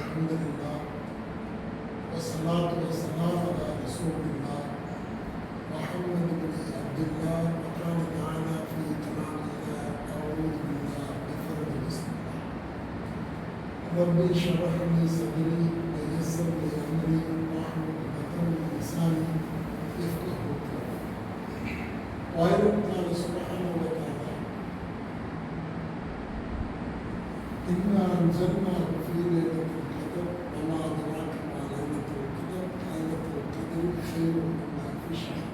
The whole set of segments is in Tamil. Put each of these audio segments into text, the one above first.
الحمد لله والصلاة والسلام على رسول الله محمد بن عبد الله وقال تعالى في كلام الله أعوذ بالله بفضل بسم الله رب اشرح لي صدري ويسر لي أمري واحلل عقدة من لساني يفقهوا قولي وأيضا قال سبحانه وتعالى إنا أنزلناه في ليلة القدر وما أدراك ما ليلة القدر ليلة القدر خير من ألف شهر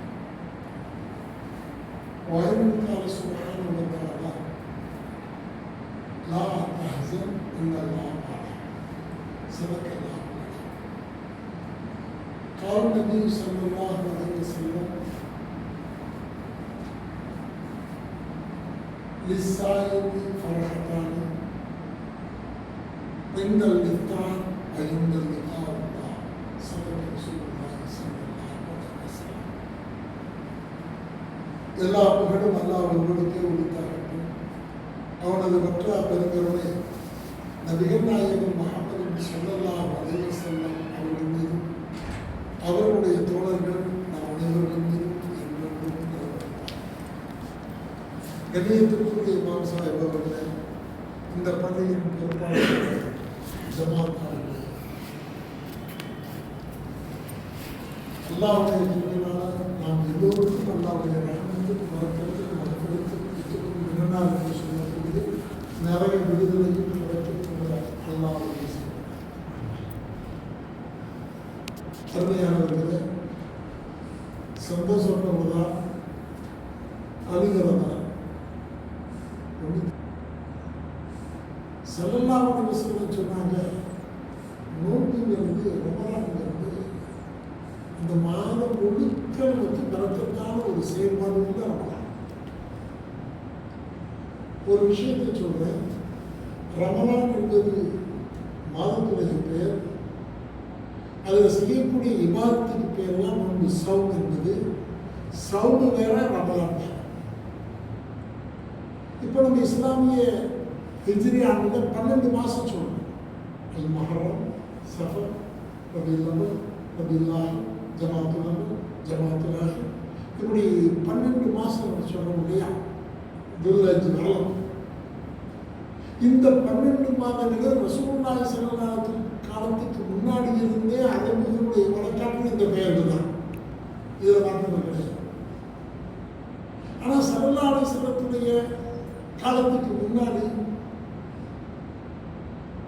وأيضا قال سبحانه وتعالى لا تحزن إن الله معنا صدق الله قال النبي صلى الله عليه وسلم للسائل فرحتان عند الإفطار وعند اللقاء الله صدق رسول الله صلى الله عليه وسلم எல்லா புகழும் அல்லாஹ் ஒருவனுக்கே உரித்தாகட்டும். அவனது மற்ற பெருங்கருணை நபிகள் நாயகம் முஹம்மது ஸல்லல்லாஹு அலைஹி வஸல்லம் அவர்கள் மீதும் அவர்களுடைய தோழர்கள் நம் அனைவர்கள் மீதும் என்றென்றும் கண்ணியத்திற்குரிய இமாம் சாஹிப் அவர்களே, இந்த பள்ளியின் பொறுப்பாளர்கள், ஜமாத்தாளர்கள், அல்லாஹ்வுடைய கிருபையினால் நாம் எல்லோருக்கும் அல்லாஹ்வுடைய ரஹ்மத்தும் பரக்கத்தும் மக்ஃபிரத்தும் மின்னனால் என்று சொல்லக்கூடிய நிறைய விடுதலையும் கிடைக்கக்கூடிய அல்லாஹ்வுடைய அருமையானவர்களே, சந்தோஷப்படுவதா அழுகிறதா? ஸல்லல்லாஹு அலைஹி வஸல்லம் சொன்னாங்க, நோன்புங்கிறது ரமலான்ங்கிறது இந்த மாதம் முழுக்க நமக்கு பரக்கத்தான ஒரு செயல்பாடு தான் ரமலான். ஒரு விஷயத்தை சொல்றேன், ரமலான் என்பது மாதத்துடைய பெயர். அதில் செய்யக்கூடிய இபாதத்துக்கு பேர் தான் நோன்பு. சௌம் என்பது சௌம் வேற, ரமலான் வேற. இப்போ நம்ம இஸ்லாமிய ஹிஜ்ரி ஆண்டுல 12 மாதம் சொல்லணும். அது முஹர்ரம், சஃபர், ரபீஉல் அவ்வல், ரபீஉல் ஆஹிர், ஜமாத்துல் அவ்வல், ஜமாத்துல் ஆஹிர், இப்படி 12 மாதம் சொல்கிறோம் இல்லையா? துல்ஹஜ் காலம். இந்த 12 மாதங்கள் ரசூலுல்லாஹி ஸல்லல்லாஹு அலைஹி வஸல்லம் காலத்துக்கு முன்னாடி இருந்தே அரபிகளுடைய வழக்காட்டில் இந்த பெயர் தான். இதில் மாற்றம் கிடையாது. ஆனால் ஸல்லல்லாஹு அலைஹி வஸல்லத்துடைய காலத்துக்கு முன்னாடி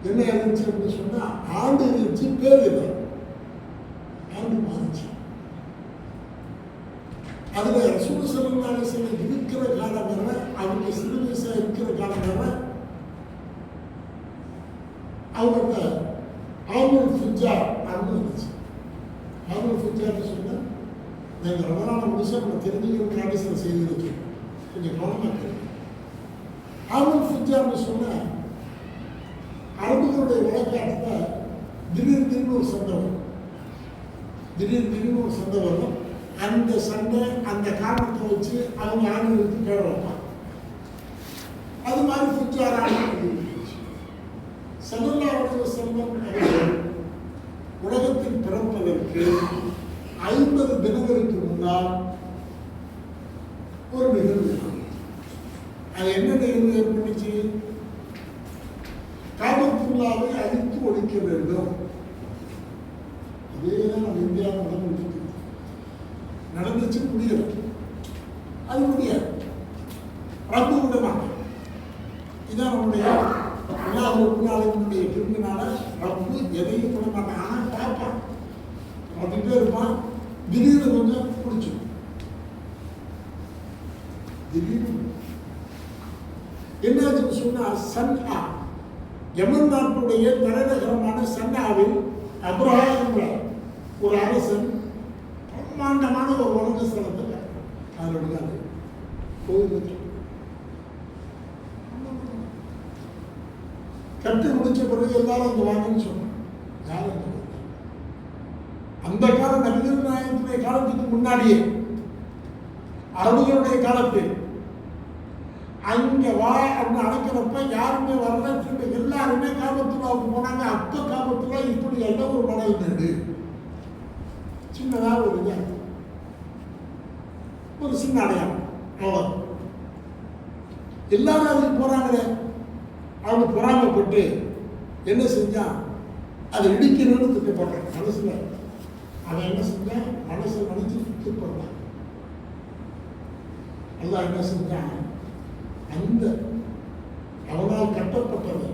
என்ன இருந்துச்சு அப்படின்னு சொன்னால், ஆண்டு இருந்துச்சு, பேர் இல்லை, ஆண்டு மாறிச்சு. அதில் ரசூல் ஸல்லல்லாஹு அலைஹி வஸல்லம் இருக்கிற காலம் வேற, அவங்க சிறு வயசாக இருக்கிற காலம் வேற. அவங்க ஆமுல் ஃபிஜ்ஜார் அப்படின்னு இருந்துச்சு. ஆமுல் ஃபிஜ்ஜார்னு சொன்னால், நாங்கள் ரமலான முடிச்சா நம்ம தெரிஞ்சுக்கிறதுக்காக சில செய்திகள் வச்சுருக்கோம், கொஞ்சம் கவனமாக தெரியும். ஆமுல் ஃபிஜ்ஜார்னு சொன்னால் அரபுகளுடைய வழக்காட்டத்தில் திடீர்னு ஒரு சண்டை வரும். திடீர்னு ஒரு சண்டை வரும். அந்த சண்டை, அந்த காரணத்தை வச்சு அவங்க ஆண்களுக்கு கேட வைப்பாங்க. அது மாதிரி ஃபிஜ்ஜார் ஆண்டு ஸல்லல்லாஹு அலைஹி வஸல்லம் அவர்கள் உலகத்தில் பிறப்பதற்கு 50 தினங்களுக்கு முன்னால் ஒரு நிகழ்வு. அது என்ன நிகழ்வு ஏற்பட்டுச்சு? காபத்துல்லாவை அழித்து ஒழிக்க வேண்டும். இதேதான் நம்ம இந்தியாவில் நடந்துட்டு நடந்துச்சு. முடியல, அது முடியாது. ரப்பு விட மாட்டோம். இதான் நம்முடைய உலகினுடைய திரும்பினால ரப்பு எதையும் விட மாட்டான். ஆனால் பார்ப்பான், பார்த்துட்டே இருப்பான். திடீர்னு கொஞ்சம் பிடிச்சிடும். திடீர்னு என்னாச்சுன்னு சொன்னால், சன்ஆ, யமன் நாட்டுடைய தலைநகரமான சன்ஆவில் அப்ரஹா என்ற ஒரு அரசன் பிரம்மாண்டமான ஒரு வணக்க ஸ்தலத்தை அதனுடைய கோவில் கட்டி முடிச்ச பிறகு எல்லாரும் அங்கே வாங்கன்னு சொன்னாங்க. யாரும் அந்த காலம் நபிகள் நாயகத்துடைய காலத்துக்கு முன்னாடியே, அரபுகளுடைய காலத்தில் அங்கே வா அப்படின்னு அழைக்கிறப்ப யாருமே வரல. திரும்ப எல்லாருமே காபத்துல்லாவுக்கு போனாங்க. அப்ப காபத்துல்லா இப்படி எல்லாம் ஒரு மணல் மேடு, சின்னதாக ஒரு இது, ஒரு சின்ன அடையாளம், அவ்வளோ. எல்லாரும் அதுக்கு போறாங்களே, அவங்க பொறாமப்பட்டு என்ன செஞ்சான், அதை இடிக்கணும்னு திட்டப்படுறான் மனசுல. அவன் என்ன செஞ்சான், மனசை நினைச்சு திட்டப்படுறான். அல்லாஹ் என்ன செஞ்சான், அந்த அவனால் கட்டப்பட்டது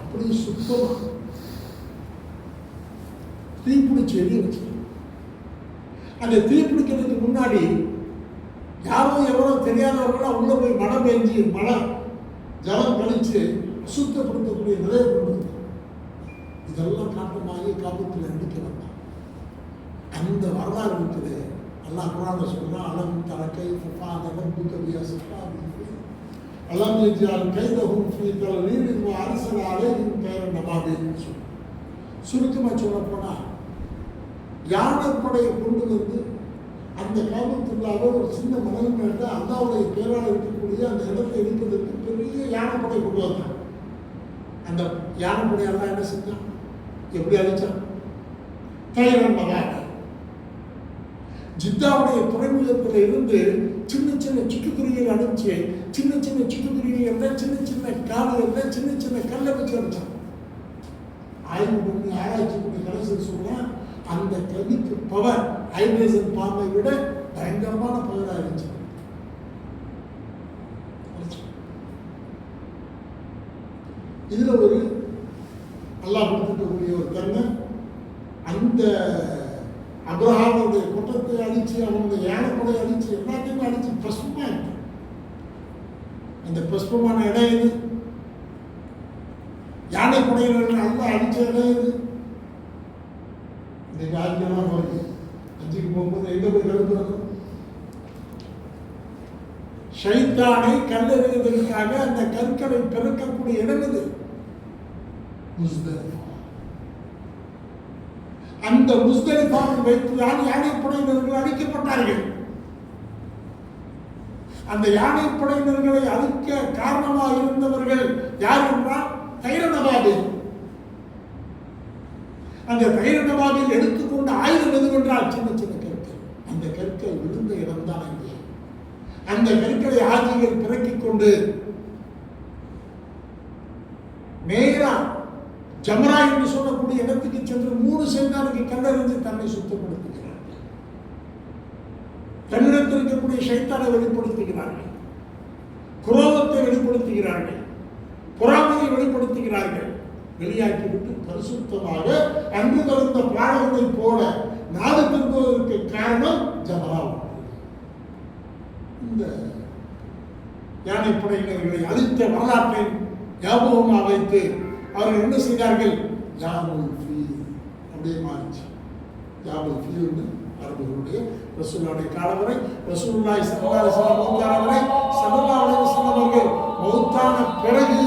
அப்படியே சுத்தமா தீப்பிடிச்சு எரிய வச்சு, அந்த தீப்பிடிக்கிறதுக்கு முன்னாடி யாரோ எவரோ தெரியாதவர்களாம் உள்ள போய் மழை பெஞ்சு மழை ஜலம் கழிச்சு சுத்தப்படுத்தக்கூடிய நிலையை கொண்டு வந்தார். இதெல்லாம் காரணமாகி காபத்தில் அடிக்க வந்தான். அந்த வரலாறு இருக்குது. அல்லாஹ் குர்ஆன்ல சொல்றான், அலம் தர கைஃப ஃபஅல ரப்புக பிஅஸ்ஹாபில் ஃபீல் அலம் யஜ்அல் கைதஹும் ஃபீ தல்லீல் வ அர்ஸல அலைஹிம் தைரன் அபாபீல். சுருக்கமாக சொல்ல போனா, யானைப்படையை கொண்டு வந்து அந்த காபத்துல்லாவை ஒரு சின்ன மணல் மேல அல்லாஹ்வுடைய பேரால் இருக்கக்கூடிய அந்த இடத்தை எடுப்பதற்கு பெரிய யானைப்படை கொண்டு வந்தான். அந்த யானைப்படை எல்லாம் என்ன செஞ்சான், எப்படி அழிச்சான், தைரன் அபாபீல். ஜித்தாவுடைய துறைமுகத்தில் இருந்து சின்ன சின்ன சிட்டுக்குருவிகள் அனுப்பிச்சு, சின்ன சின்ன சிட்டுக்குருவிகள் சின்ன சின்ன காடுகள்ல சின்ன சின்ன கல்லை வச்சு அனுப்பிச்சான். ஆய்வு பண்ணி ஆராய்ச்சி பண்ணி கடைசி சொன்னா, அந்த கல்விக்கு பவர் ஹைட்ரஜன் பாம்பை விட பயங்கரமான பவராக இருந்துச்சு. இதுல ஒரு அல்லாஹ் கொடுத்துக்கக்கூடிய ஒரு தன்மை, அந்த அப்ரஹாமுடைய குற்றத்தை அழிச்சு, அவனுடைய யானைப்படை அழிச்சு, எல்லாத்தையுமே அழிச்சு பசுமா இருக்கு. அந்த பசுமான இடம் இது, யானைப்படையினர்கள் அல்ல அழிச்ச இடம் இது. இன்னைக்கு ஆச்சரியமா போகுது, அஞ்சுக்கு போகும்போது எங்க போய் கழுப்புறது, ஷைத்தானை கல்லெறிவதற்காக அந்த கற்களை பெருக்கக்கூடிய இடம் இது முஸ்தலிஃபா. அந்த முஸ்தலிஃபாவில் வைத்துதான் யானைப்படையினர்கள் அழிக்கப்பட்டார்கள். அந்த யானைப்படையினர்களை அழிக்க காரணமாக இருந்தவர்கள் யார் என்றால் தைரன் அபாபீல். அந்த தைரன் அபாபீல் எடுத்துக்கொண்ட ஆயுதம் எதுவென்றால் சின்ன சின்ன கற்கள். அந்த கற்கள் விழுந்த இடம்தான் அங்கே. அந்த கற்களை ஆஜிகள் பிறக்கிக் கொண்டு நேரா ஜமரா என்று சொல்லக்கூடிய இடத்துக்கு சென்று 3 சைத்தானுக்கு கல்லறிஞ்சு தன்னை சுத்தப்படுத்துகிறார்கள். தன்னிடத்தில் இருக்கக்கூடிய சைத்தானை வெளிப்படுத்துகிறார்கள், குரோதத்தை வெளிப்படுத்துகிறார்கள், பொறாமையை வெளிப்படுத்துகிறார்கள். வெளியாக்கிவிட்டு பரிசுத்தமாக அன்பு கலந்த பாடல்களை போல நாடு திரும்புவதற்கு காரணம் ஜமரா. இந்த யானைப்படையினர்களை அழித்த வரலாற்றை ஞாபகமாக வைத்து அவர்கள் என்ன செய்தார்கள், யாபுல் ஃபீல் அப்படியே மாறிச்சு. யாபுல் ஃபீல் அரபுகளுடைய ரசூலுல்லாஹி காலம் வரை, ரசூலுல்லாஹி ஸல்லல்லாஹு அலைஹி வஸல்லம் மௌத்தான வரை, ஸல்லல்லாஹு அலைஹி வஸல்லம் அவர்கள் மௌத்தான பிறகு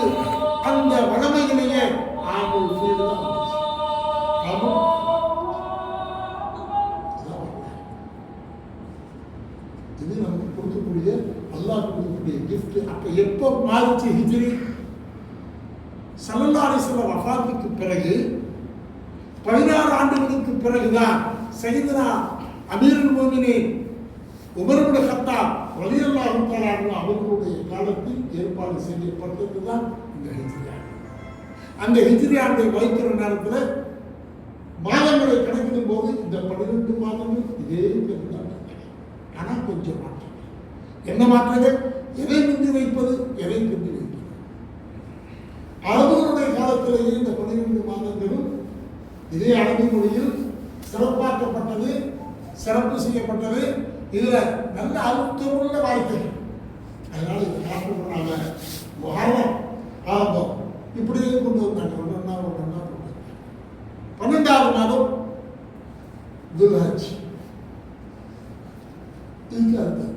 அந்த வளமையிலேயே யாபுல் ஃபீல் தான் இது நமக்கு கொடுக்கக்கூடிய அல்லாஹ் கொடுக்கக்கூடிய கிஃப்ட். அப்ப எப்போ மாறிச்சு ஹிஜ்ரி? ஸல்லல்லாஹு அலைஹி வஸல்லம் வஃபாத்துக்கு பிறகு 16 ஆண்டுகளுக்கு பிறகுதான் சையதுனா அமீருல் முஃமினீன் உமர் இப்னு கத்தாப் ரலியல்லாஹு தஆலா அன்ஹு அவர்களுடைய காலத்தில் ஏற்பாடு செய்யப்பட்டதுதான் இந்த ஹிஜ்ரி ஆண்டு. அந்த ஹிஜ்ரி ஆண்டை வைக்கிற நேரத்தில் மாதங்களை கணக்கிடும் போது இந்த 12 மாதங்கள் இதே தான். ஆனால் கொஞ்சம் மாற்றம். என்ன மாற்றங்கள்? எதை முந்தி வைப்பது, எதை பிந்தி வைப்பது. அரபுகளுடைய காலத்திலேயே இந்த 12 மாதங்களும் இதே அரபி மொழியில் சிறப்பாக்கப்பட்டது, சிறப்பு செய்யப்பட்டது. இதுல நல்ல அழுத்தமுள்ள வார்த்தைகள். அதனால இது காரணமாக முஹர்ரம் ஆரம்பம் இப்படியே கொண்டு வந்தாங்க. ஒன்றா 12வது மாதம் துல்ஹஜ். இதுக்கு அர்த்தம்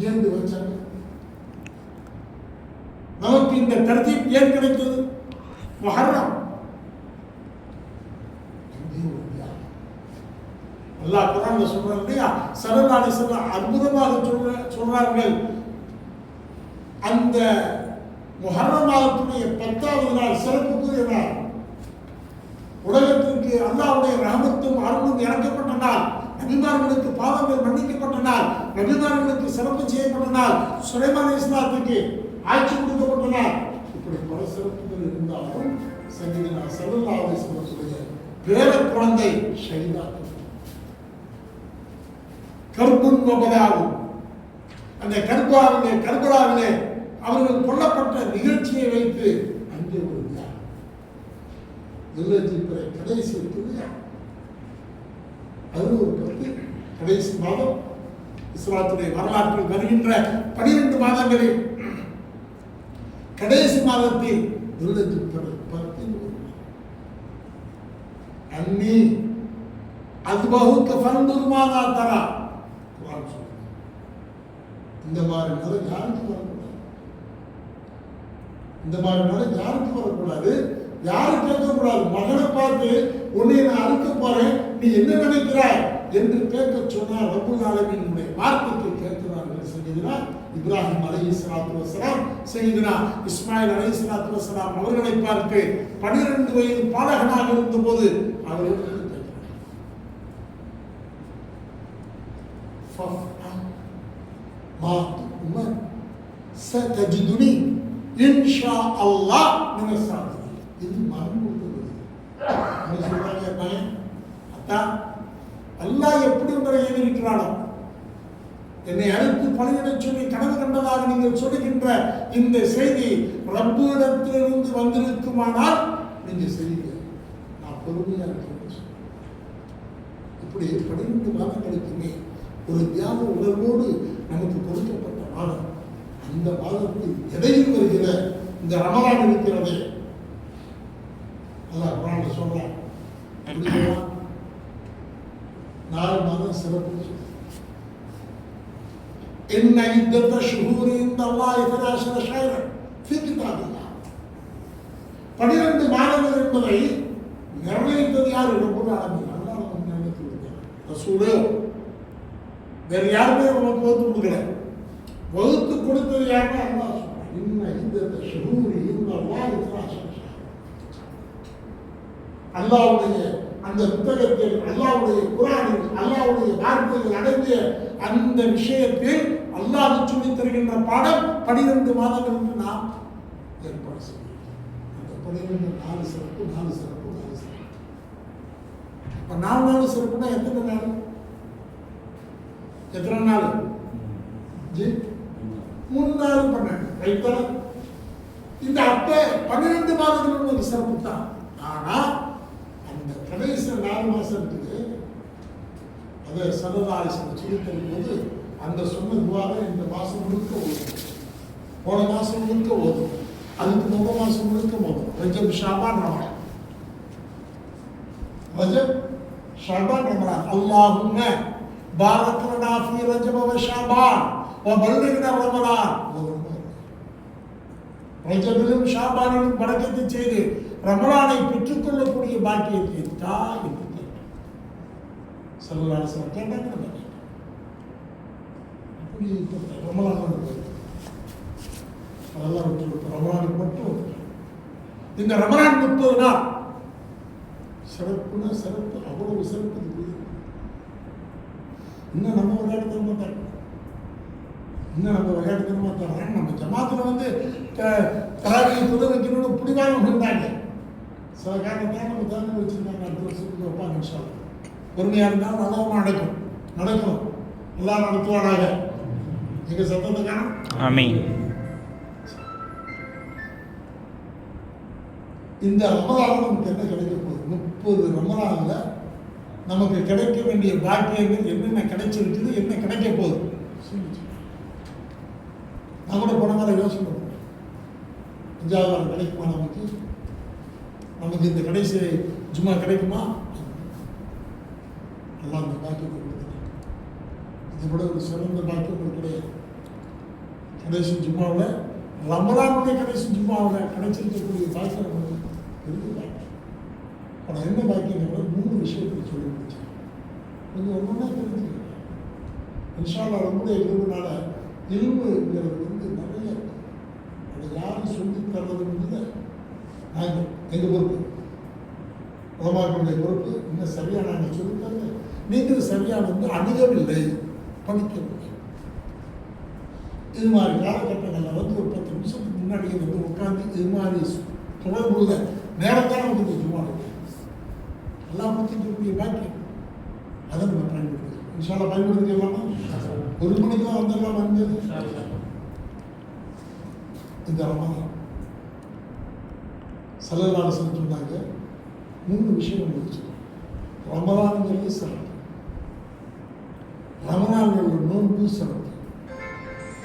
ஏன் வச்சாங்க? நமக்கு இந்த தர்தீப் ஏன் கிடைத்தது? முஹர்ரம். அல்லாஹ் குர்ஆன்ல சொல்றான் இல்லையா, ஸல்லல்லாஹு அலைஹி வஸல்லம் அற்புதமாக சொல்றார்கள். அந்த 12 மாதங்களை முஹர்ரம் மாதத்துடைய 10வது நாள் சிறப்புக்குரிய நாள். உலகத்திற்கு அல்லாஹ்வுடைய ரஹமத்தும் அருளும் இறக்கப்பட்ட நாள், நபிமார்களுக்கு பாவங்கள் மன்னிக்கப்பட்ட நாள், நபிமார்களுக்கு சிறப்பு செய்யப்பட்ட நாள், சுலைமான் அலைஹிஸ்ஸலாத்துக்கு ஆட்சி கொடுக்கப்பட்ட நாள். இப்படி பல சிறப்புகள் இருந்தாலும் சையதுனா ஸல்லல்லாஹு அலைஹி வஸல்லம் பேர குழந்தை ஷஹீதாக்கப்பட்டார். கர்புன் வபலாவும் அந்த கர்பலாவிலே அவர்கள் கொல்லப்பட்ட நிகழ்ச்சியை வைத்து அங்கே ஒரு கடைசி அது ஒரு கருத்து. கடைசி மாதம் இஸ்லாத்துடைய வரலாற்றில் வருகின்ற 12 மாதங்களில் கடைசி மாதத்தில் அன்னி அத்பஹுக ஃபன்துர் மாதா தரா. குர்ஆன் சொல்லுது. இந்த மாதிரி நாள் யாருக்கு வரக்கூடாது, இந்த மாதிரி நாள் யாருக்கு வரக்கூடாது, யாரும் கேட்கக்கூடாது. மகனை பார்த்து உன்னை நான் அறுக்க போறேன், நீ என்ன நினைக்கிறாய் என்று கேட்க சொன்னார். ரப்புல் ஆலமீனுடைய வார்த்தைக்கு கேட்கிறார்கள். சையதுனா இப்ராஹிம் அலைஹிஸ்ஸலாத்து வஸலாம், சையதுனா இஸ்மாயில் அலைஹிஸ்ஸலாத்து வஸலாம் அவர்களை பார்த்து 12 வயது பாலகனாக இருந்தபோது அவர்கள் சதஜிதுனி இன்ஷா அல்லாஹ் மினஸ் சாலிஹீன். இது மரம் கொடுத்தது. சொல்றாங்க அத்தா அல்லாஹ் எப்படி உங்களை ஏவிருக்கிறானோ, என்னை அழைத்து பணியிடச் சொல்லி கனவு கண்டதாக நீங்கள் சொல்லுகின்ற இந்த செய்தி ரப்பிடத்திலிருந்து வந்திருக்குமானால் நீங்க செய்யுங்க, நான் பொறுமையா இருக்கேன். இப்படி 12 மாதங்களுக்குமே ஒரு தியாக உணர்வோடு நமக்கு கொடுக்கப்பட்ட மாதம். அந்த மாதத்தில் இடையில் வருகிற இந்த ரமலான் இருக்கிறதே, அல்லாஹ் குர்ஆன்ல சொல்றான். 4 மாதம் சிறப்பு. إن عدة الشهور عند الله 12 شهرا في كتاب الله. 12 மாதங்கள் என்பதை நிர்ணயித்தது யார்? ரப்பல் ஆலமீன். அல்லாஹ் நமக்கு நிர்ணயித்து விட்டார். ரசூலே வேற யாருமே நமக்கு வகுத்து கொடுக்கல. வகுத்து கொடுத்தது யாருன்னா அல்லாஹ் சொல்றான். إن عدة الشهور عند الله 12 شهرا. அல்லாஹ்வுடைய அந்த புத்தகத்தில், அல்லாஹ்வுடைய குர்ஆனில், அல்லாஹ்வுடைய வார்த்தைகள் அடங்கிய அந்த விஷயத்தில் அல்லாஹ் சொல்லித் தருகின்ற பாடம் 12 மாதங்கள் என்று நாம் ஏற்பாடு செய்கிறோம். அந்த 12 4 சிறப்பு 4 சிறப்பு 4 சிறப்பு. இப்போ 4 சிறப்புனா எத்தனை நாள்? எத்தனை நாள்? 3 நாள் 12 ரைட்டா? இந்த அப்ப 12 மாதங்கள் ஒரு சிறப்பு தான். ஆனா அந்த கடைசி 4 மாசம் இருக்குது, அதை ஸல்லல்லாஹு அலைஹி வஸல்லம் சொல்லி தரும்போது அந்த சொன்ன துவாவை இந்த மாசம் முழுக்க ஓதும், போன மாசம் முழுக்க ஓதும், அதுக்கு முதல் மாசம் முழுக்க ஓதும். ரஜப் ஷாபான் ரமலான், ரஜப் ஷாபான் ரமலான். அல்லாஹும்ம பாரக் லனா ஃபீ ரஜப வ ஷாபான் வ பல்லிக்னா ரமலான். ரஜபிலும் ஷாபானிலும் பரக்கத்தை செய்து ரமலானை பெற்றுக்கொள்ளக்கூடிய பாக்கியத்தை தான் என்று ஸல்லல்லாஹு அலைஹி வஸல்லம் கேட்டாங்க. அப்படி ரமலான் அதெல்லாம் விட்டு ரமலானுக்கு மட்டும் இந்த ரமலான் 30 நாள் சிறப்புனா சிறப்பு, அவ்வளவு சிறப்பு. இன்னும் நம்ம விளையாட்டுத்தனமா தரணும், இன்னும் நம்ம விளையாட்டுத்தனமா தரோம். நம்ம ஜமாத்துல வந்து தராவியை புத வைக்கணும்னு பிடிவாதம் இருந்தாங்க. சில காரணத்தான் நம்ம தானே வச்சிருக்காங்க. அடுத்த வருஷத்துக்கு வைப்பாங்க இன்ஷா அல்லாஹ். பொறுமையா இருந்தாலும் நல்லவமா நடக்கும். எல்லாம் நடத்துவானாக. எங்க சத்தத்தை காணும். ஆமீன். இந்த ரமலான் நமக்கு என்ன கிடைக்க போகுது? 30 ரமலான்ல நமக்கு கிடைக்க வேண்டிய பாக்கியங்கள் என்னென்ன கிடைச்சிருக்குது, என்ன கிடைக்க போகுது? நான் கூட போன மாதிரி யோசனை பண்ணுறேன். 5வது வாரம் கிடைக்குமா நமக்கு இந்த கடைசி ஜும்மா கிடைக்குமா? எல்லாம் அந்த பாக்கியத்தை கொடுத்துட்டு இதை விட ஒரு சிறந்த பாக்கியம் கிடையாது. கடைசி ஜும்மாவில், ரமலானுடைய கடைசி ஜும்மாவில் கிடைச்சிருக்கக்கூடிய பாக்கியம் நமக்கு பெரிய பாக்கியம். ஆனால் என்ன பாக்கியம்? 3 விஷயத்தை சொல்லி முடிச்சேன். கொஞ்சம் ஒன்றுனா தெரிஞ்சுக்கிறேன். இன்ஷா அல்லாஹ் நம்முடைய இருந்தனால இல்முங்கிறது வந்து நிறைய இருக்கும். அதை யாரும் யாரும் சொல்லி தர்றது இல்லை. நாங்கள் எங்கள் பொறுப்பு, உலமாக்களுடைய பொறுப்பு. இன்னும் சரியாக நாங்கள் சொல்லித்தரல, நீங்கள் சரியாக வந்து அணுகவில்லை, படிக்கவில்லை. இது மாதிரி காலகட்டங்களில் வந்து ஒரு 10 நிமிஷத்துக்கு முன்னாடியே வந்து உட்காந்து இது மாதிரி தொடர்புள்ள நேரத்தான் வந்து சும்மா இருக்கு எல்லாம் பற்றிக்கக்கூடிய பாக்கியம். அதை நம்ம பயன்படுத்துகிறோம். இன்ஷால்லா பயன்படுத்திக்கலாமா? 1 மணிக்கு தான் வந்துடலாம். வந்தது இந்த ரமலான் ஸல்லல்லாஹு அலைஹி வஸல்லம் சொன்னாங்க, 3 விஷயம் உங்களுக்கு சொல்லுவோம். ரமலான்ங்கிறது சிறப்பு, ரமலான் உள்ள நோன்பு சிறப்பு,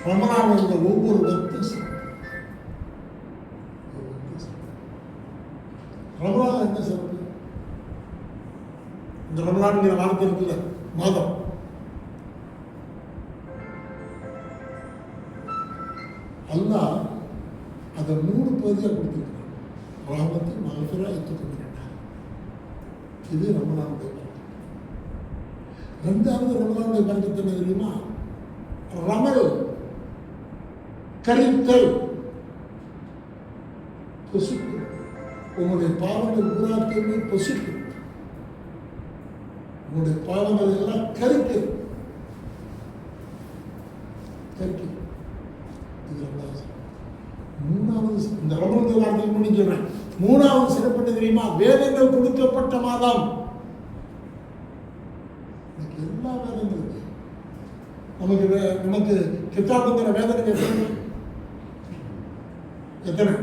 ரமலான் உள்ள ஒவ்வொரு வக்தும் சிறப்பு. ரமலான் என்ன சிறப்பு? இந்த ரமலான்ங்கிற வார்த்தை இருக்குல்ல, மாதம். அல்லாஹ் அதை 3 பகுதியாக கொடுத்துருக்கிறான். ரஹமத்து, மக்ஃபிரா, இத்துக்குமினார். இது ரமலானுடைய பரக்கத். 2வது ரமலானுடைய பரக்கத் என்ன தெரியுமா? ரமல், கரித்தல், பொசுக்கு. உங்களுடைய பாவங்கள் பூராத்தையுமே பொசுக்கு, உங்களுடைய பாவங்கள் எல்லாம் கரிக்கு. இது 2வது. 3வது இந்த ரமலான் வார்த்தைக்கு முன்னாடி சொல்றேன். 3வது சிறப்பு தெரியுமா? வேதங்கள் கொடுக்கப்பட்ட மாதம். எல்லா வேதங்களும் நமக்கு கிதாபுங்கிற வேதனை எத்தனை?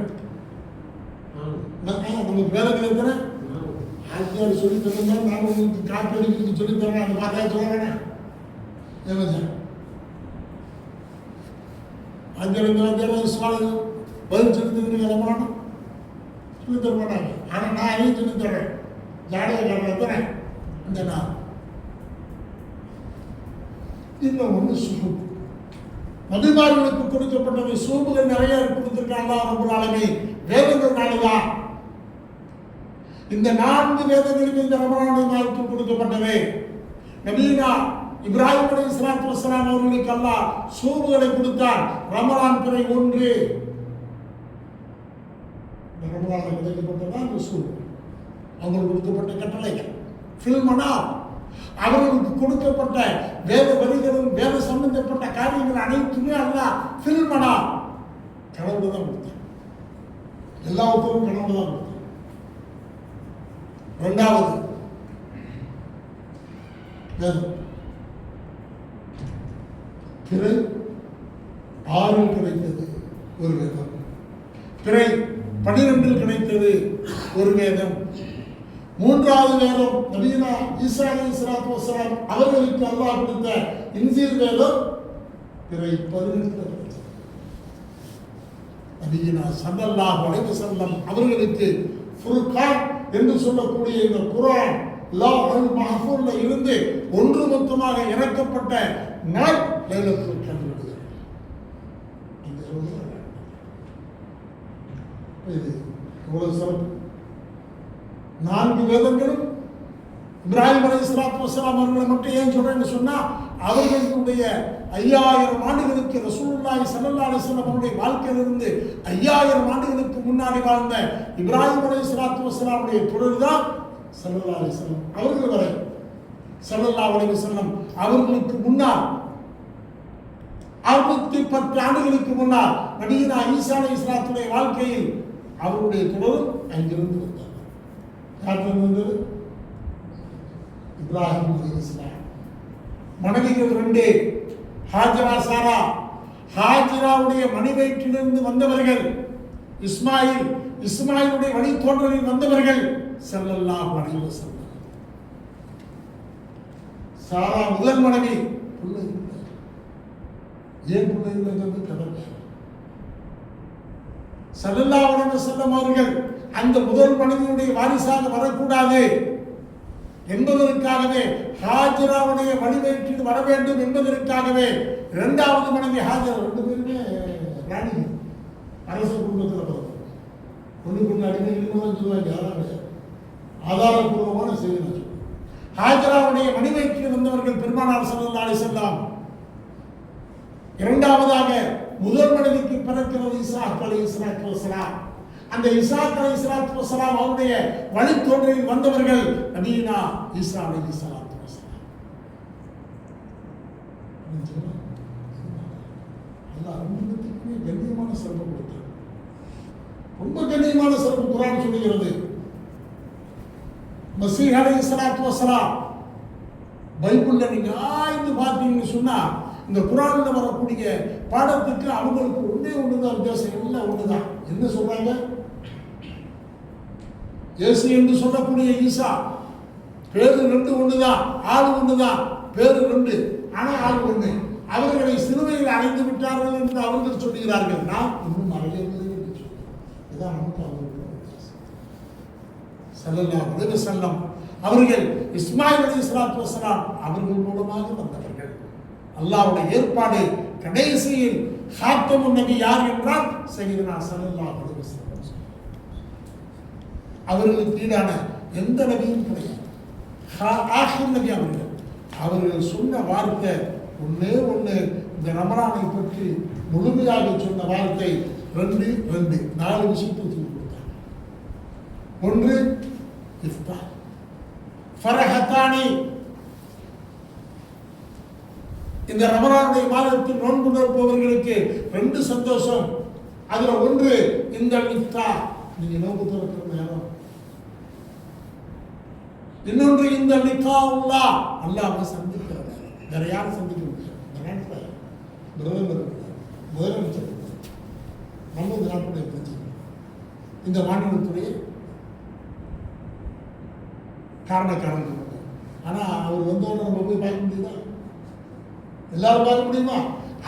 நமக்கு வேதங்கள் எத்தனை? ஆசிரியர் சொல்லி தருங்க. நான் உங்களுக்கு காப்பி அடிக்கிறது சொல்லி தரேன். அந்த வார்த்தையை சொல்ல வேணாம். ஏமாச்சான் ஆசிரியர் பதில் சொல்லி தந்துருங்க. ரமலான் சொல்லி தர மாட்டாங்க. ஆனால் நான் அதையும் சொல்லி தர்றேன். ஜாடகை எத்தனை? இந்த நாள். இன்னும் ஒன்று சுபு. நபிமார்களுக்கு கொடுக்கப்பட்டவை சூபுகள் நிறைய கொடுத்திருக்காங்க. அல்லாஹ் ரப்பல் ஆலமீன் வேதங்கள் நாடுதான். இந்த 4 வேதங்களும் இந்த ரமலான் நாளுக்கு கொடுக்கப்பட்டவை. நபீனா இப்ராஹிம் அலைஹிஸ்ஸலாத்து வஸ்ஸலாம் அவர்களுக்கு அல்லாஹ் சூபுகளை கொடுத்தார். ரமலான் பிறை 1 ரமலான் கிடைக்கப்பட்டதான் சூபு. அவங்களுக்கு கொடுக்கப்பட்ட கட்டளைகள் ஃபில்மனா. அவர்களுக்கு கொடுக்கப்பட்ட வேத வரிகளும் வேத சம்பந்தப்பட்ட காரியங்கள் அனைத்துமே அல்லாஹ் ஃபில்மனா கனவுல தான் கொடுத்தார். எல்லா உத்தரவும் கனவுல தான் கொடுத்தார். 2வது வேதம் பிறை 6 கிடைத்தது ஒரு வேதம், பிறை 12 கிடைத்தது ஒரு வேதம். 3வது வேதம் நபினா ஈசா அலைஹிஸ்ஸலாத்து வஸ்ஸலாம் அவர்களுக்கு அல்லாஹ் கொடுத்த இன்ஜீல் வேதம் பிறை 18 கிடைத்தது. நபினா ஸல்லல்லாஹு அலைஹி வஸல்லம் அவர்களுக்கு ஃபுர்கான் என்று சொல்லக்கூடிய இந்த குர்ஆன் லவ்ஹுல் மஹ்ஃபூல்ல இருந்து ஒன்றுமொத்தமாக இறக்கப்பட்ட நாள் லைலத்துல் கத்ர். இந்த இது எவ்வளவு சிறப்பு. 4 வேதங்களும் இப்ராஹிம் அலைஹிஸ்ஸலாத்து வஸ்ஸலாம் அவர்களை மட்டும் ஏன் சொல்றேன்னு சொன்னா, அவர்களுடைய 5000 ஆண்டுகளுக்கு ரசூலுல்லாஹி ஸல்லல்லாஹு அலைஹி வஸல்லம் அவருடைய வாழ்க்கையிலிருந்து 5000 ஆண்டுகளுக்கு முன்னாடி வாழ்ந்த இப்ராஹிம் அலைஹிஸ்ஸலாத்து வஸ்ஸலாமுடைய தொடர் தான் ஸல்லல்லாஹு அலைஹி வஸல்லம் அவர்கள் வரை. ஸல்லல்லாஹு அலைஹி வஸல்லம் அவர்களுக்கு முன்னால் 610 ஆண்டுகளுக்கு முன்னால் நபினா ஈசா அலைஹிஸ்ஸலாத்துடைய வாழ்க்கையில் அவருடைய தொடரும் அங்கிருந்து வந்தார். யாருக்கு வந்தது? இப்ராஹிம் அலைஹிஸ்ஸலாம். மனைவிகள் 2, ஹாஜரா, சாரா. ஹாஜராவுடைய மணிவயிற்றிலிருந்து வந்தவர்கள் இஸ்மாயில், இஸ்மாயிலுடைய வழித்தோன்றலில் வந்தவர்கள் ஸல்லல்லாஹு அலைஹி வஸல்லம். சாரா முதல் மனைவி. பிள்ளை இல்லை. ஏன் பிள்ளை இல்லைங்கிறது கதை. ஸல்லல்லாஹு அலைஹி வஸல்லம் அவர்கள் அந்த முதல் மனைவியுடைய வாரிசாக வரக்கூடாது என்பதற்காகவே, ஹாஜராவுடைய வழிவயிற்றில் வர வேண்டும் என்பதற்காகவே 2வது மனைவி ஹாஜரா. 2 பேருமே ராணி, அரச குடும்பத்தில் பிறந்தவங்க. ஒன்றுக்கு அடிமை இருக்கும்போது சொல்லுவாங்க. யாராவது ஆதாரபூர்வமான செய்தி நான் சொல்லுவேன். ஹாஜராவுடைய மணிவயிற்றில் வந்தவர்கள் பெருமானார் ஸல்லல்லாஹு அலைஹி வஸல்லம். 2வதாக முதல் மனிதனுக்கு பிறக்கிறது இஸ்ஹாக் அலைஹிஸ்ஸலாத்து வஸலாம். அந்த இஸ்ஹாக் அலைஹிஸ்ஸலாத்து வஸலாம் அவருடைய வழித்தோன்றலில் வந்தவர்கள் நபியினா ஈசா அலைஹிஸ்ஸலாத்து வஸலாம். அல்லாஹ் ரெண்டுத்துக்குமே கண்ணியமான சிறப்பு கொடுத்தார். ரொம்ப கண்ணியமான சிறப்பு குர்ஆன் சொல்லுகிறது. மசீஹ் அலைஹிஸ்ஸலாத்து வஸலாம் பைபிள்ல நீங்க ஆய்ந்து பார்த்தீங்கன்னு சொன்னா இந்த குர்ஆன்ல வரக்கூடிய பாடத்துக்கு அவங்களுக்கு ஒண்ணுதான் வித்தியாசம், எல்லாம் ஒண்ணுதான். என்ன சொல்றாங்க? இயேசு என்று சொல்லக்கூடிய ஈசா பேரு ரெண்டு ஒண்ணுதான், ஆள் ஒண்ணுதான், பேரு ரெண்டு, ஆனா ஆள் ஒண்ணு. அவர்களை சிலுவையில் அடைந்து விட்டார்கள் என்று அவர்கள் சொல்லுகிறார்கள். நாம் இன்னும் அடையவில்லை என்று சொல்கிறோம். இதான் நமக்கு அவர்களுடைய வித்தியாசம். ஸல்லல்லாஹு அலைஹி வஸல்லம் அவர்கள் இஸ்மாயில் அலைஹிஸ்ஸலாத்து வஸலாம் அவர்கள் மூலமாக வந்தவர்கள். அல்லாஹ்வுடைய ஏற்பாடு கடைசியில் ஹாத்தமுன் நபி யார் என்றால் சய்யிதுனா ஸல்லல்லாஹு அலைஹி வஸல்லம். அவர்களுக்கு ஈடான எந்த நபியும் கிடையாது. ஆகிர் நபி அவர்கள் சொன்ன வார்த்தை ஒண்ணே ஒண்ணு. இந்த ரமலானை பற்றி முழுமையாக சொன்ன வார்த்தை ரெண்டு 4 விஷயத்தை சொல்லி கொடுத்தாங்க. ஒன்று இஃப்தார், ஃபரஹத்தானி. இந்த ரமலானுடைய மாதத்தில் நோன்பு நோற்பவர்களுக்கு 2 சந்தோஷம். அதுல ஒன்று இந்த இஃப்தார், நீங்க நோன்பு திறக்கிற நேரம். இன்னொன்று இந்த லிகாஉல்லாஹ், அல்லாஹ்வை சந்திக்கிற நேரம். வேற யாரும் சந்திக்க முடியாது. இந்த நேரத்தில் பிரதமர் இருக்கிறார், முதலமைச்சர் இருக்கிறார், நம்ம இந்த நாட்டுடைய பிரச்சனை, இந்த மாநிலத்துடைய காரணக்காரங்க. ஆனா அவர் வந்தோன்னு நம்ம போய் பார்க்க முடியுதா? எல்லாரும் பார்க்க முடியுமா?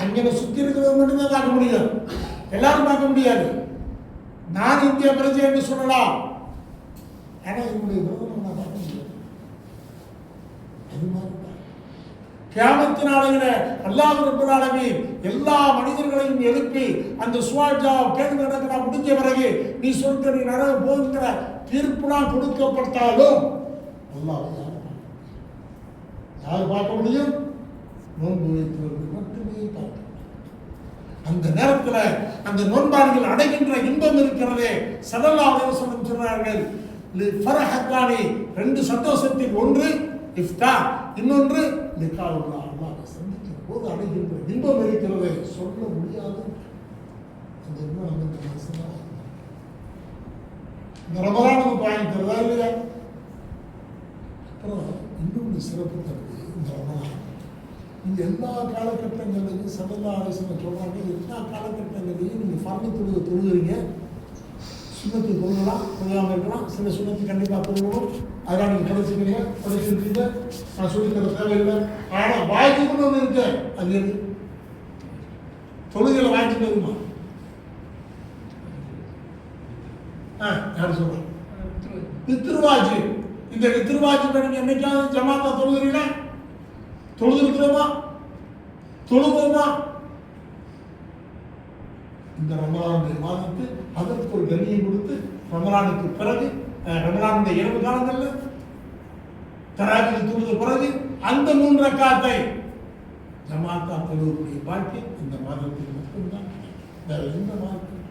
அங்கே சுத்தி இருக்கிறவங்க மட்டும்தான் பார்க்க முடியும், எல்லாரும் பார்க்க முடியாது. நான் இந்திய பிரஜை என்று சொல்லலாம், ஆனா என்னுடைய பிரதமர் நான் பார்க்க முடியாது. அது மாதிரி கியாமத்து நாளையில அல்லாஹ் ரப்பல் ஆலமீன் எல்லா மனிதர்களையும் எழுப்பி அந்த சுவாஜா கேள்வி நடக்கிற முடிஞ்ச பிறகு நீ சொல்ற நீ நரக போகிற தீர்ப்புலாம் கொடுக்கப்பட்டாலும் அல்லாஹ் யார் பார்க்க முடியும்? நோன்பு வைத்தவர்கள் மட்டுமே பார்க்க. அந்த நேரத்தில் அந்த நோன்பாளிகள் அடைகின்ற இன்பம் இருக்கிறதே, ஸல்லல்லாஹு அலைஹி வஸல்லம் சொன்னார்கள், ஃபரஹத்தானி, 2 சந்தோஷத்தில் ஒன்று இஃப்தார், இன்னொன்று லிகாஉல்லாஹ், அல்லாஹ்வை சந்திக்கிற போது அடைகின்ற இன்பம் இருக்கிறதே, சொல்ல முடியாது. அந்த இன்பம் நமக்கு மனசுல இந்த ரமலானுக்கு பயன்படுறதா இல்லையா? அப்புறம் இன்னொன்று சிறப்பு தருது இந்த ரமலான். இந்த எல்லா காலகட்டங்களையும் ஸல்லல்லாஹு அலைஹி வஸல்லம் சொல்றாங்க, எல்லா காலகட்டங்களையும் நீங்க ஃபர்து தொழுகிறீங்க, சுன்னத்து தொழுகலாம், தொழுகாமல் இருக்கலாம், சில சுன்னத்து கண்டிப்பாக தொழுகணும், அதெல்லாம் நீங்கள் படிச்சிருக்கீங்க, நான் சொல்லித்தர தேவையில்லை. ஆனால் வாய்ப்புன்னு ஒன்று இருக்கு, அது எது? தொழுகையில் வாய்ப்பு வருமா? யார் சொல்றேன்? வித்ருவாஜி. இந்த வித்ருவாஜி நீங்க என்னைக்காவது ஜமாத்தா தொழுகிறீங்களா? தொழுதுருக்கிறோமா? தொழுவோமா? இந்த ரமலானுடைய மாதத்து அதற்கு ஒரு கண்ணியம் கொடுத்து ரமலானுக்கு பிறகு ரமலானுடைய இரவு காலங்களில் தராவியை தொழுத பிறகு அந்த 3 ரக்காத்தை ஜமாத்தா தொழுவக்கூடிய பாக்கியம் இந்த மாதத்தில் மட்டும்தான், வேற எந்த மாதத்தில்.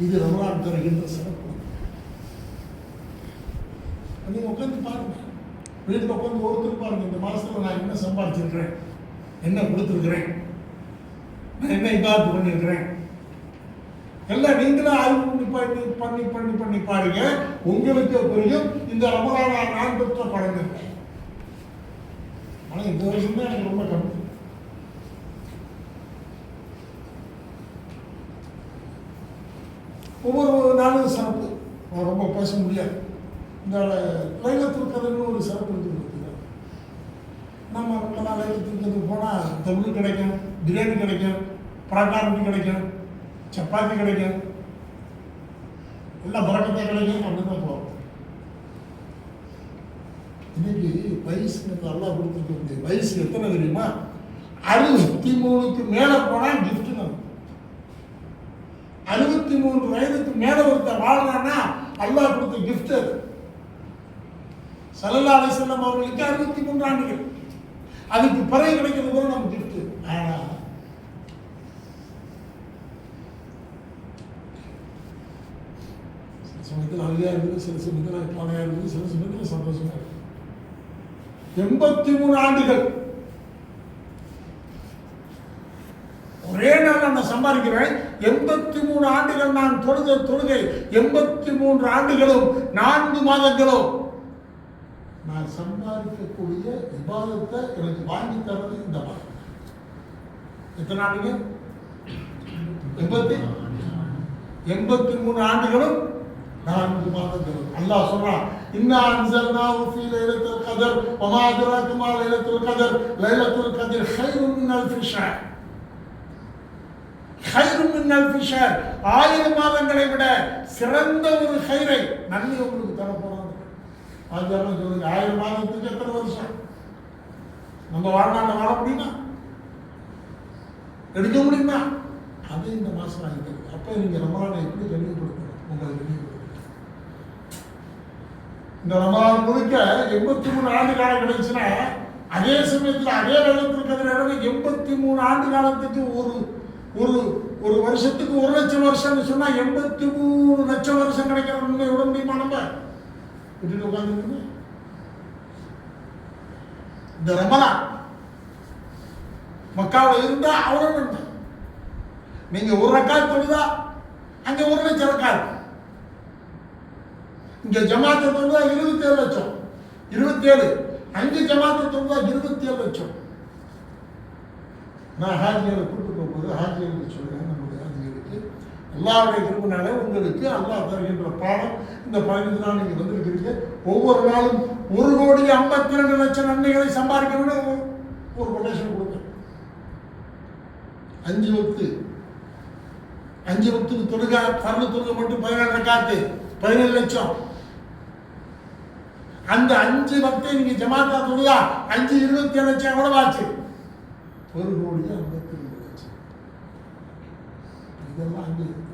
இது ரமலான் தருகின்ற சிறப்பு. நீங்க உட்காந்து பாருங்க, வீட்டில் உட்காந்து ஒருத்தர் பாருங்க, இந்த மாசத்துல நான் என்ன சம்பாதிச்சிருக்கிறேன், என்ன கொடுத்துருக்கிறேன், நான் என்ன இபாதத் பண்ணியிருக்கிறேன், எல்லாம் நீங்களும் ஆய்வு பண்ணி பாருங்க. உங்களுக்கு புரியும் இந்த ரமலான நான் பெற்ற பலன்கள். ஆனால் இந்த வருஷம் தான் எனக்கு ரொம்ப கம்மி. ஒவ்வொரு நாளும் சிறப்பு, ரொம்ப பேச முடியாது. இந்த லைலத்துல் கத்ர்னு ஒரு சிறப்பு இருக்குது. நம்ம ரொம்ப நாள் லைலத்துல் கத்ர் போனால் தமிழ் கிடைக்கும், பிரியாணி கிடைக்கும், பரோட்டா ரொட்டி கிடைக்கும், சப்பாத்தி கிடைக்கும், எல்லாம் பரோட்டா கிடைக்கும், அப்படிதான் போகும். இன்னைக்கு வயசு நல்லா கொடுத்துருக்க வயசு எத்தனை தெரியுமா? 63க்கு மேலே போனால் கிஃப்ட். 63 வயதுக்கு மேலே ஒருத்தர் வாழ்றான்னா அல்லாஹ் கொடுத்த கிஃப்ட் அது. ஸல்லல்லாஹு அலைஹி வஸல்லம் அவர்களுக்கு 63 ஆண்டுகள், அதுக்கு பிறகு கிடைக்கிறது கூட நம்ம கிஃப்ட். ஆனால் சமயத்தில் அழுகையா இருக்குது, சில சமயத்தில் கவலையா இருக்குது, சில சமயத்தில் சந்தோஷமா இருக்குது. 83 ஆண்டுகள் ஒரே நாள் நான் சம்பாதிக்கிறேன். 83 ஆண்டுகள் நான் தொழுகை 83 ஆண்டுகளும் 4 மாதங்களும் நான் சம்பாதிக்கக்கூடிய இபாதத்தை எனக்கு வாங்கி தரது இந்த மாதம். எத்தனை ஆண்டுகள்? 83 ஆண்டுகளும் 4 மாதங்களும். அல்லாஹ் சொல்றான், இன்னா அன்ஸல்னாஹு ஃபீ லைலத்துல் கத்ர் வமா அத்ராக மா லைலத்துல் கத்ர் லைலத்துல் கத்ர் கைரும் மின் அல்ஃபி ஷஹர். கைரும் மின் அல்ஃபி ஷஹர், 1000 மாதங்களை விட சிறந்த ஒரு கைரை நன்மை உங்களுக்கு தர போறாங்க. ஆச்சாரம் சொல்லுங்க, 1000 மாதத்துக்கு எத்தனை வருஷம்? நம்ம வாழ்நாளில் வாழ முடியுமா? எடுக்க முடியுமா? அது இந்த மாசம் ஆகிட்டு. அப்ப நீங்க ரமலானை எப்படி கண்ணியப்படுத்தணும்? உங்களை கண்ணியப்படுத்தணும். இந்த ரமலான் முழுக்க 83 ஆண்டு காலம் கிடைச்சுன்னா, அதே சமயத்தில் அதே வேகத்தில் கதிர 83 ஆண்டு காலத்துக்கு ஒரு வருஷத்துக்கு 1 லட்சம் வருஷம் சொன்னா 83 லட்சம் வருஷம் கிடைக்கிற உண்மை விட முடியுமா? நம்ம விட்டுட்டு உட்கார்ந்து இந்த ரமலான் மக்காவில் இருந்தா அவ்வளவு. நீங்க 1 ரக்காத் தொழுதா அங்க 1 லட்சம் ரக்காத். இங்க ஜமாத்தை தொழுதா 27 லட்சம், 27. அங்க ஜமாத்தை தொழுதா 27 லட்சம். நான் ஹாஜிகளை கூப்பிட்டு போகும்போது ஹாஜிகளுக்கு சொல்றேன், நம்முடைய ஹாஜிகளுக்கு அல்லாஹ்வுடைய கிருபையினால உங்களுக்கு அல்லாஹ் தருகின்ற பாடம் இந்த 15 நாள் நீங்க வந்திருக்கிறீங்க. ஒவ்வொரு நாளும் 1,52,00,000 நன்மைகளை சம்பாதிக்கணும்னு ஒரு கொட்டேஷன் கொடுங்க. 5 வக்துக்கு தொழுகை, பர்து தொழுகை மட்டும் 17 ரக்காத்து 17 லட்சம். அந்த 5 வக்தை நீங்க ஜமாத்தா தொழுதா 5,27 லட்சம் எவ்வளவு ஆச்சு? 1,52,00,000. இதெல்லாம்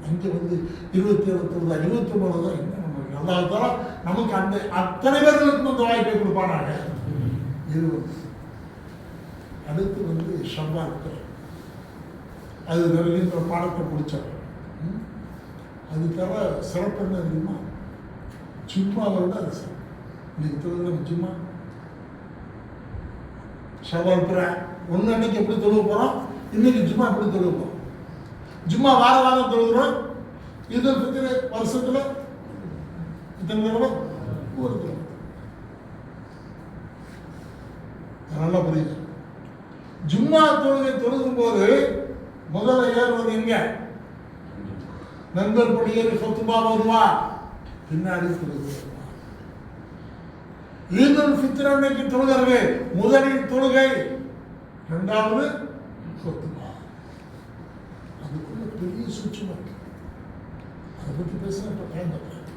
அங்கே வந்து 27 தொழுதா 29 தான். என்ன நமக்கு அல்லாஹ் தஆலா நமக்கு அந்த அத்தனை பேர்களுக்கும் அந்த வாய்ப்பை கொடுப்பானாங்க. அடுத்து வந்து ஷவ்வால், அது வருகின்ற பாடத்தை பிடிச்சவர். அது தவிர சிறப்பு என்ன தெரியுமா? ஜும்மாவோட அது சிறப்பு. இன்னைக்கு தொழுகிற ஜும்மா ஷவ்வால் பிற 1 அன்னைக்கு எப்படி தொழுக போறோம், இன்னைக்கு ஜும்மா எப்படி தொழுக போறோம்? ஜும்மா வாரம் தொழுகிறோம். ஈதுல் ஃபித்ர் வருஷத்துல இத்தனை தடவை ஒரு தடவை. நல்லா புரியுது. ஜும்மா தொழுகை தொழுகும் போது முதல்ல ஏறுவது எங்க? நண்பர் படியேறி சொத்துமா வருவா, பின்னாடி தொழுகை. ஈதுல் ஃபித்ர் அன்னைக்கு தொழுகிறது முதலில் தொழுகை, 2வது சொத்துமா. அதுக்குள்ள பெரிய சூட்சுமம் இருக்கு. அதை பற்றி பேசுறேன்.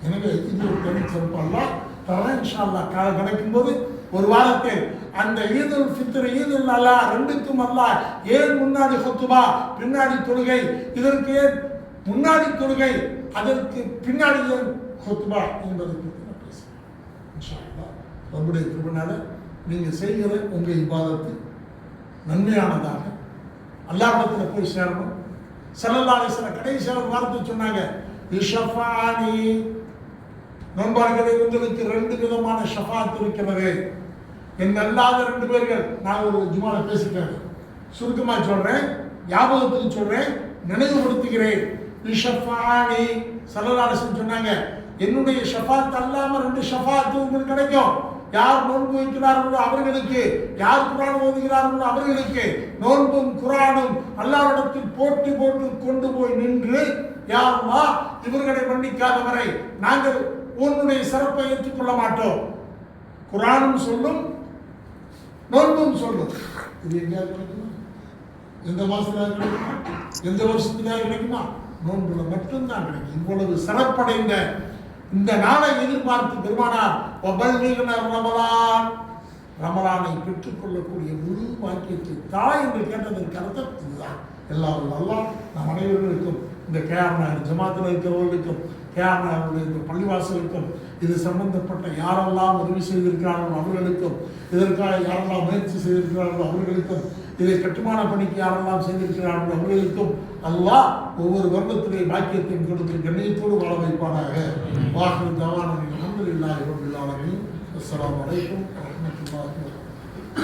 எனவே இது ஒரு தனி சிறப்பு. அல்லாஹ் தரேன் இன்ஷா அல்லாஹ். காலம் கிடைக்கும் போது ஒரு வாரத்தில் அந்த ஈதுல் ஃபித்ர் ஈதுல் அல்லா 2க்கும் அல்லாஹ் ஏன் முன்னாடி ஹுத்பா பின்னாடி தொழுகை, இதற்கு ஏன் முன்னாடி தொழுகை அதற்கு பின்னாடி ஏன் ஹுத்பா என்பதை பற்றி நான் பேசுகிறேன் இன்ஷா அல்லாஹ். நம்முடைய கிருபையினால நீங்க செய்கிற உங்க இபாதத்து நன்மையானதாக அல்லாஹ்விடத்தில் போய் சேரணும். ஸல்லல்லாஹு அலைஹி வஸல்லம் கடைசியாக ஒரு வார்த்தை சொன்னாங்க, இஷஃபானி, நண்பர்களே உங்களுக்கு 2 விதமான ஷஃபாத் இருக்கிறது. என் அல்லாத 2 பேர்கள். நான் ஒரு ஜுமால பேசிட்டேன், சுருக்கமா சொல்றேன், ஞாபகத்துக்கு சொல்றேன், நினைவுபடுத்துகிறேன். இஷஃபானி ஸல்லல்லாஹு அலைஹி வஸல்லம் சொன்னாங்க, என்னுடைய ஷஃபாத் அல்லாம 2 ஷஃபாத் உங்களுக்கு கிடைக்கும். யார் நோன்பு வைக்கிறார்களோ அவர்களுக்கு, யார் குர்ஆன் ஓதுகிறார்களோ அவர்களுக்கு. நோன்பும் குர்ஆனும் அல்லாஹ்விடத்தில் போட்டி போட்டு கொண்டு போய் நின்று, யா அல்லாஹ் இவர்களை மன்னிக்காதவரை நாங்கள் உன்னுடைய சிறப்பை ஏற்றுக்கொள்ள மாட்டோம். குர்ஆனும் சொல்லும், நோன்பும் சொல்லும். இது எங்கேயாவது கிடைக்குமா? எந்த மாசத்துல கிடைக்குமா? எந்த வருஷத்துல கிடைக்குமா? நோன்புல மட்டும்தான் கிடைக்கும். இவ்வளவு சிறப்படைந்த இந்த நாளை எதிர்பார்த்து பெருமானார் ரமலான், ரமலானை பெற்றுக்கொள்ளக்கூடிய முழு வாக்கியத்தை தாய் என்று கேட்டதற்கு அர்த்தம் இதுதான். எல்லாரும் அல்லாஹ் நம் அனைவர்களுக்கும், இந்த கேஆர் நகர் ஜமாத்தில் இருக்கிறவர்களுக்கும், கேஆர் நகருடைய இந்த பள்ளிவாசலுக்கும், இது சம்பந்தப்பட்ட யாரெல்லாம் உதவி செய்திருக்கிறார்களோ அவர்களுக்கும், இதற்காக யாரெல்லாம் முயற்சி செய்திருக்கிறார்களோ அவர்களுக்கும், இதை கட்டுமான பணிக்கு யாரெல்லாம் செய்திருக்கிறார்களோ அவர்களுக்கும் அல்லாஹ் ஒவ்வொரு வருடத்திலே பாக்கியத்தையும் கொடுத்து கண்ணியத்தோடு வாழ வைப்பானாக. வாஹிர் தவானா அல்ஹம்துலில்லாஹி ரப்பில் ஆலமீன். அஸ்ஸலாமு அலைக்கும் வரஹ்மத்துல்லாஹி வபரகாத்துஹு.